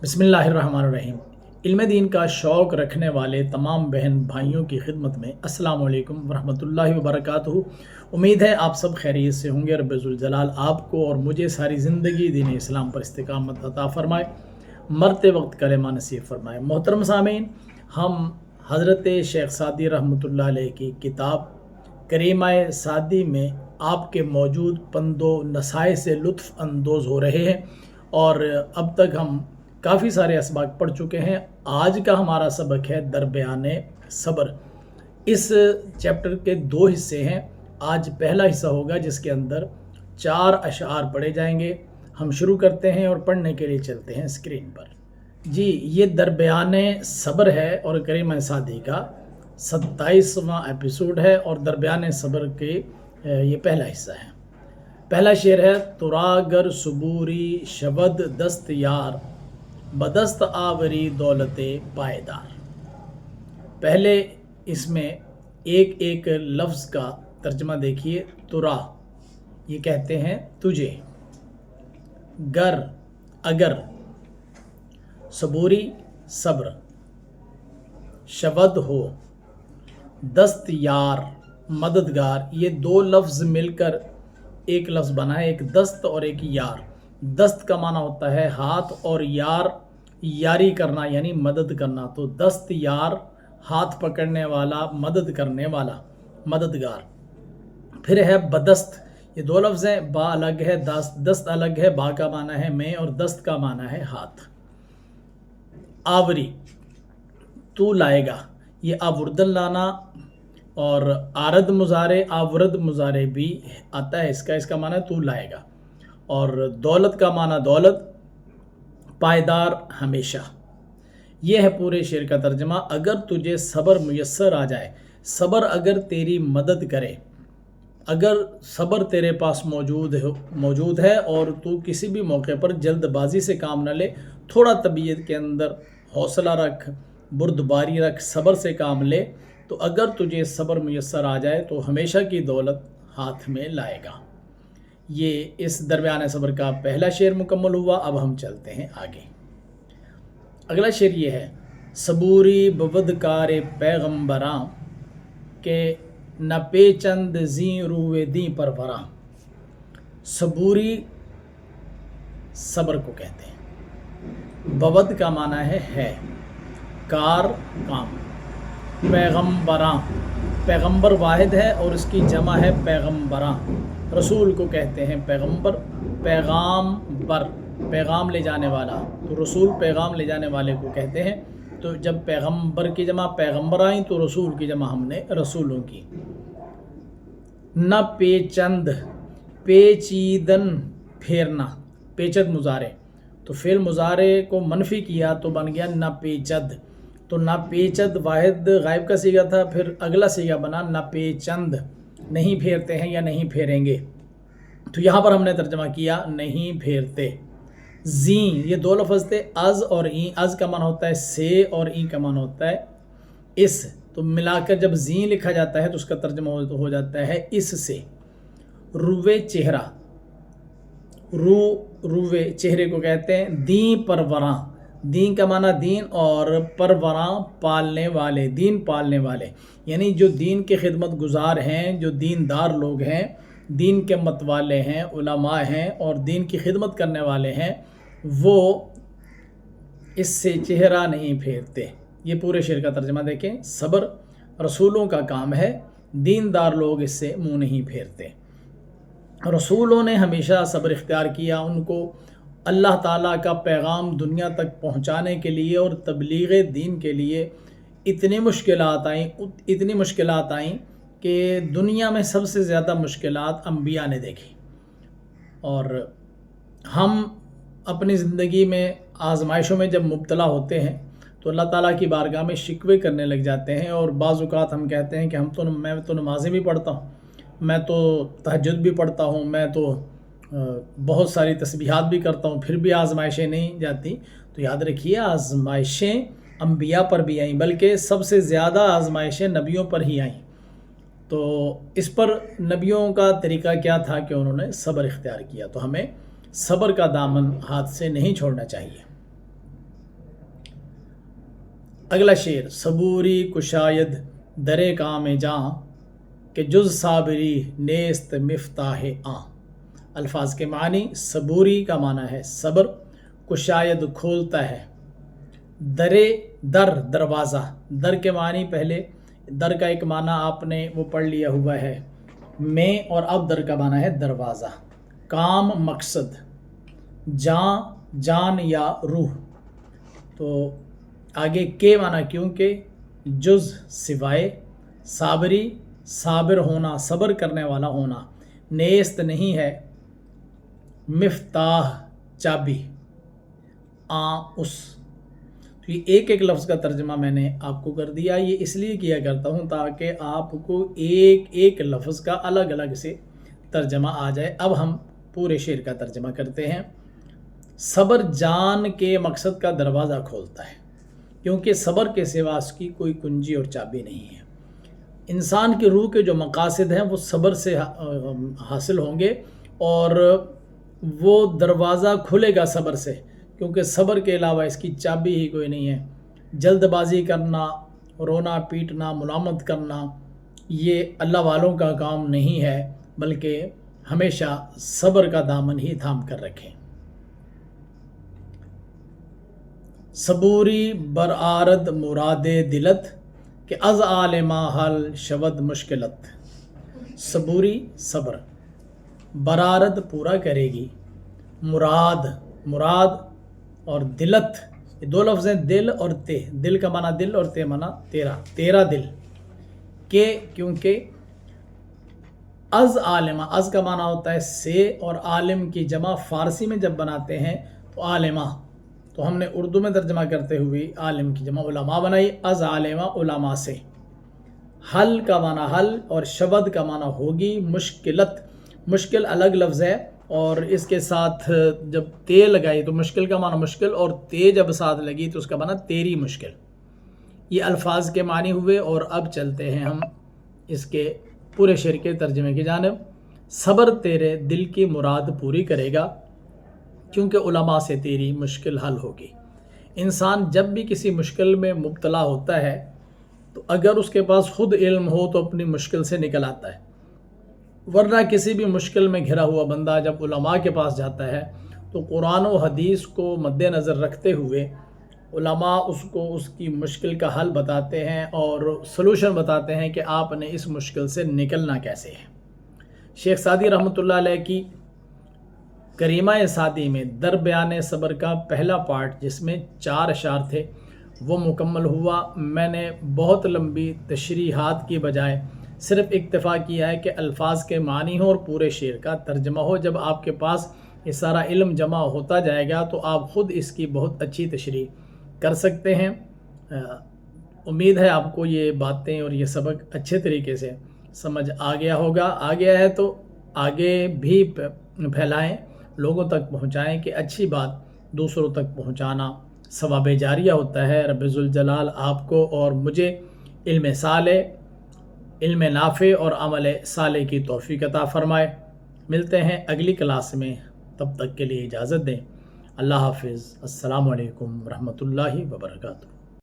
बिस्मिल्लाहिर्रहमानिर्रहीम। इल्म दीन का शौक़ रखने वाले तमाम बहन भाइयों की खिदमत में अस्सलामु अलैकुम वरहमतुल्लाहि वबरकातुहू। उम्मीद है आप सब खैरियत से होंगे। रब्बुल जलाल आपको और मुझे सारी ज़िंदगी दीन इस्लाम पर इस्तिकामत अता फ़रमाए, मरते वक्त कलेमा नसीब फ़रमाए। मोहतरम सामीन, हम हज़रत शेख सादी रहमतुल्लाह अलैह की किताब करीमाए सादी में आपके मौजूद पंदो नसाए से लुत्फ़ अंदोज़ हो रहे हैं और अब तक हम काफ़ी सारे असबाक पढ़ चुके हैं। आज का हमारा सबक है दरबयाने सब्र। इस चैप्टर के दो हिस्से हैं। आज पहला हिस्सा होगा जिसके अंदर 4 अशआर पढ़े जाएंगे। हम शुरू करते हैं और पढ़ने के लिए चलते हैं स्क्रीन पर। जी, ये दरबयाने सब्र है और करीमाए सादी का 27वां एपिसोड है और दरबयाने सब्र के ये पहला हिस्सा है। पहला शेर है, तुरागर सबूरी शबद दस्त यार बदस्त आवरी दौलते पायदार। पहले इसमें एक एक लफ्ज़ का तर्जमा देखिए। तुरा ये कहते हैं तुझे, गर अगर, सबूरी सब्र, शबद हो, दस्त यार मददगार। ये दो लफ्ज़ मिलकर एक लफ्ज़ बना है, एक दस्त और एक यार। दस्त का माना होता है हाथ और यार यारी करना यानी मदद करना। तो दस्त यार हाथ पकड़ने वाला, मदद करने वाला, मददगार। फिर है बदस्त। ये दो लफ्ज़ हैं, बा अलग है, दस्त अलग है। बा का माना है मैं और दस्त का माना है हाथ। आवरी तू लाएगा, ये आवुर्दन लाना और आरद मुजारे आवरद मुजारे भी आता है इसका माना तू लाएगा। और दौलत का माना दौलत, पायदार हमेशा। ये है पूरे शेर का तर्जमा। अगर तुझे सब्र मुयस्सर आ जाए, सब्र अगर तेरी मदद करे, अगर सब्र तेरे पास मौजूद है और तू किसी भी मौके पर जल्दबाजी से काम न ले, थोड़ा तबीयत के अंदर हौसला रख, बुर्दबारी रख, सब्र से काम ले, तो अगर तुझे सब्र मुयस्सर आ जाए तो हमेशा की दौलत हाथ में लाएगा। ये इस दरमियान सब्र का पहला शेर मुकम्मल हुआ। अब हम चलते हैं आगे। अगला शेर ये है, सबूरी बवदकार पैगम्बरां के न पेचंद जी रूवे दी परवरां। सबूरी सब्र को कहते हैं। बवद का माना है, कार काम, पैगम्बरां पैगम्बर वाहिद है और इसकी जमा है पैगम्बरां। रसूल को कहते हैं पैगम्बर, पैगाम बर पैगाम ले जाने वाला, तो रसूल पैगाम ले जाने वाले को कहते हैं। तो जब पैगम्बर की जमा पैगम्बर आई तो रसूल की जमा हमने रसूलों की। न पेचंद, पेचीदन फेरना, पेचद मुजारे, तो फेल मुजारे को मनफी किया तो बन गया न पेचद। तो ना पेचद वाहिद गायब का सीगा था, फिर अगला सीगा बना ना पेचंद, नहीं फेरते हैं या नहीं फेरेंगे। तो यहाँ पर हमने तर्जमा किया नहीं फेरते। जी ये दो लफ्ज़ थे, अज और ई। अज का मान होता है से और ई का मान होता है इस। तो मिलाकर जब जी लिखा जाता है तो उसका तर्जमा हो जाता है इस से। रुवे चेहरा, रुवे चेहरे को कहते हैं। दी परवरा, दीन का माना दीन और परवरां पालने वाले, दीन पालने वाले, यानी जो दीन के खिदमत गुजार हैं, जो दीनदार लोग हैं, दीन के मतवाले हैं, उलमा हैं और दीन की खिदमत करने वाले हैं, वो इससे चेहरा नहीं फेरते। ये पूरे शेर का तर्जमा देखें। सब्र रसूलों का काम है, दीनदार लोग इससे मुंह नहीं फेरते। रसूलों ने हमेशा सब्र इख्तियार किया। उनको अल्लाह ताला का पैगाम दुनिया तक पहुंचाने के लिए और तबलीग दीन के लिए इतनी मुश्किलात आईं कि दुनिया में सबसे ज़्यादा मुश्किलात अंबिया ने देखी। और हम अपनी ज़िंदगी में आज़माइशों में जब मुब्तला होते हैं तो अल्लाह ताला की बारगाह में शिकवे करने लग जाते हैं और बाज़ औक़ात हम कहते हैं कि मैं तो नमाज़ें भी पढ़ता हूँ, मैं तो तहज्जुद भी पढ़ता हूँ, मैं तो बहुत सारी तस्बीहात भी करता हूँ, फिर भी आज़माइशें नहीं जाती। तो याद रखिए, आज़माइशें अंबिया पर भी आईं, बल्कि सबसे ज़्यादा आज़माइशें नबियों पर ही आईं। तो इस पर नबियों का तरीका क्या था कि उन्होंने सब्र इख्तियार किया। तो हमें सब्र का दामन हाथ से नहीं छोड़ना चाहिए। اگلا شعر، صبوری کشاید در کام جاں کہ جز صابری نیست مفتاح آں۔ الفاظ کے معنی، صبوری کا معنی ہے صبر، کشاید کھولتا ہے، در دروازہ، در کے معنی پہلے در کا ایک معنی آپ نے وہ پڑھ لیا ہوا ہے میں، اور اب در کا معنی ہے دروازہ، کام مقصد، جاں جان یا روح، تو آگے کے معنی کیونکہ، جز سوائے، صابری صابر ہونا، صبر کرنے والا ہونا، نیست نہیں ہے، مفتاح چابی، اس۔ تو یہ ایک ایک لفظ کا ترجمہ میں نے آپ کو کر دیا، یہ اس لیے کیا کرتا ہوں تاکہ آپ کو ایک ایک لفظ کا الگ الگ سے ترجمہ آ جائے۔ اب ہم پورے شعر کا ترجمہ کرتے ہیں۔ صبر جان کے مقصد کا دروازہ کھولتا ہے، کیونکہ صبر کے سوا اس کی کوئی کنجی اور چابی نہیں ہے۔ انسان کی روح کے جو مقاصد ہیں وہ صبر سے حاصل ہوں گے، اور وہ دروازہ کھلے گا صبر سے، کیونکہ صبر کے علاوہ اس کی چابی ہی کوئی نہیں ہے۔ جلد بازی کرنا، رونا پیٹنا، ملامت کرنا، یہ اللہ والوں کا کام نہیں ہے، بلکہ ہمیشہ صبر کا دامن ہی تھام کر رکھیں۔ صبوری برآرد مراد دلت کہ از عالمہ حل شود مشکلت۔ صبوری صبر، برآرد پورا کرے گی، مراد اور دلت، یہ دو لفظ ہیں، دل اور تے، دل کا معنی دل اور تے معنی تیرا دل، کہ کیونکہ از عالمہ، از کا معنی ہوتا ہے سے، اور عالم کی جمع فارسی میں جب بناتے ہیں تو عالمہ، تو ہم نے اردو میں ترجمہ کرتے ہوئے عالم کی جمع علماء بنائی، از عالمہ علماء سے۔ حل کا معنی حل، اور شبد کا معنی ہوگی مشکلت، مشکل الگ لفظ ہے، اور اس کے ساتھ جب تے لگائی تو مشکل کا معنی مشکل، اور تے جب ساتھ لگی تو اس کا معنی تیری مشکل۔ یہ الفاظ کے معنی ہوئے، اور اب چلتے ہیں ہم اس کے پورے شعر کے ترجمے کی جانب۔ صبر تیرے دل کی مراد پوری کرے گا، کیونکہ علماء سے تیری مشکل حل ہوگی۔ انسان جب بھی کسی مشکل میں مبتلا ہوتا ہے تو اگر اس کے پاس خود علم ہو تو اپنی مشکل سے نکل آتا ہے، ورنہ کسی بھی مشکل میں گھرا ہوا بندہ جب علماء کے پاس جاتا ہے تو قرآن و حدیث کو مد نظر رکھتے ہوئے علماء اس کو اس کی مشکل کا حل بتاتے ہیں اور سلوشن بتاتے ہیں کہ آپ نے اس مشکل سے نکلنا کیسے ہے۔ شیخ سعدی رحمۃ اللہ علیہ کی کریمہ سعدی میں در بیان صبر کا پہلا پارٹ، جس میں 4 اشعار تھے، وہ مکمل ہوا۔ میں نے بہت لمبی تشریحات کی بجائے صرف اکتفا کیا ہے کہ الفاظ کے معنی ہو اور پورے شعر کا ترجمہ ہو۔ جب آپ کے پاس یہ سارا علم جمع ہوتا جائے گا تو آپ خود اس کی بہت اچھی تشریح کر سکتے ہیں۔ امید ہے آپ کو یہ باتیں اور یہ سبق اچھے طریقے سے سمجھ آ گیا ہوگا۔ آ گیا ہے تو آگے بھی پھیلائیں، لوگوں تک پہنچائیں، کہ اچھی بات دوسروں تک پہنچانا ثواب جاریہ ہوتا ہے۔ رب ذوالجلال آپ کو اور مجھے علم صالح، علم نافع اور عمل صالح کی توفیق عطا فرمائے۔ ملتے ہیں اگلی کلاس میں، تب تک کے لیے اجازت دیں۔ اللہ حافظ۔ السلام علیکم ورحمۃ اللہ وبرکاتہ۔